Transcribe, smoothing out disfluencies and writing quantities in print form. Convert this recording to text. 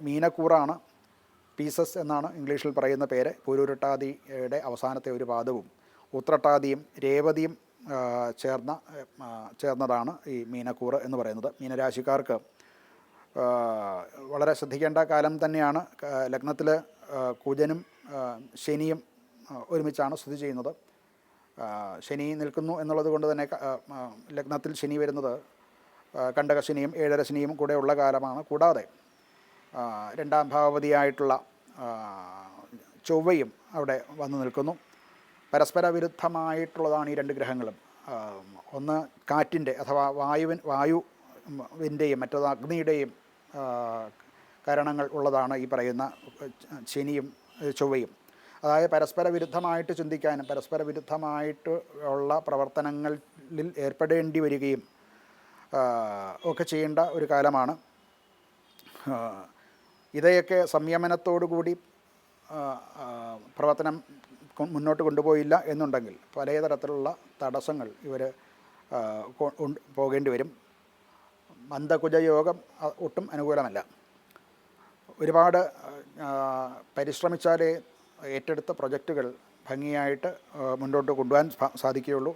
മീനക്കൂറാണ്. Pieces എന്നാണ് ഇംഗ്ലീഷിൽ പറയുന്ന പേര്. പൂരുരുട്ടാതിയുടെ അവസാനത്തെ ഒരു പാദവും ഉത്രട്ടാതിയും രേവതിയും ചേർന്നതാണ് ഈ മീനക്കൂറ് എന്ന് പറയുന്നത്. മീനരാശിക്കാർക്ക് വളരെ ശ്രദ്ധിക്കേണ്ട കാലം തന്നെയാണ്. ലഗ്നത്തിൽ കുജനും ശനിയും ഒരുമിച്ചാണ് സ്ഥിതി ചെയ്യുന്നത്. ശനി നിൽക്കുന്നു എന്നുള്ളത് കൊണ്ട് തന്നെ ലഗ്നത്തിൽ ശനി വരുന്നത് കണ്ടകശനിയും ഏഴരശനിയും കൂടെ ഉള്ള കാലമാണ്. കൂടാതെ രണ്ടാം ഭാവപതിയായിട്ടുള്ള ചൊവ്വയും അവിടെ വന്നു നിൽക്കുന്നു. പരസ്പര വിരുദ്ധമായിട്ടുള്ളതാണ് ഈ രണ്ട് ഗ്രഹങ്ങളും. ഒന്ന് കാറ്റിൻ്റെ അഥവാ വായുവിൻ്റെയും മറ്റത് അഗ്നിയുടെയും കാരണങ്ങൾ ഉള്ളതാണ് ഈ പറയുന്ന ശനിയും ചൊവ്വയും. അതായത് പരസ്പര വിരുദ്ധമായിട്ട് ചിന്തിക്കാനും പരസ്പര വിരുദ്ധമായിട്ട് ഉള്ള പ്രവർത്തനങ്ങളിൽ ഏർപ്പെടേണ്ടി വരികയും ഒക്കെ ചെയ്യേണ്ട ഒരു കാലമാണ്. ഇവയൊക്കെ സംയമനത്തോടു കൂടി പ്രവർത്തനം മുന്നോട്ട് കൊണ്ടുപോയില്ല എന്നുണ്ടെങ്കിൽ പല തരത്തിലുള്ള തടസ്സങ്ങൾ ഇവർ പോകേണ്ടി വരും. മന്ദകുജയോഗം ഒട്ടും അനുകൂലമല്ല. ഒരുപാട് പരിശ്രമിച്ചാലേ ഏറ്റെടുത്ത പ്രൊജക്റ്റുകൾ ഭംഗിയായിട്ട് മുന്നോട്ട് കൊണ്ടുപോകാൻ സാധിക്കുകയുള്ളൂ.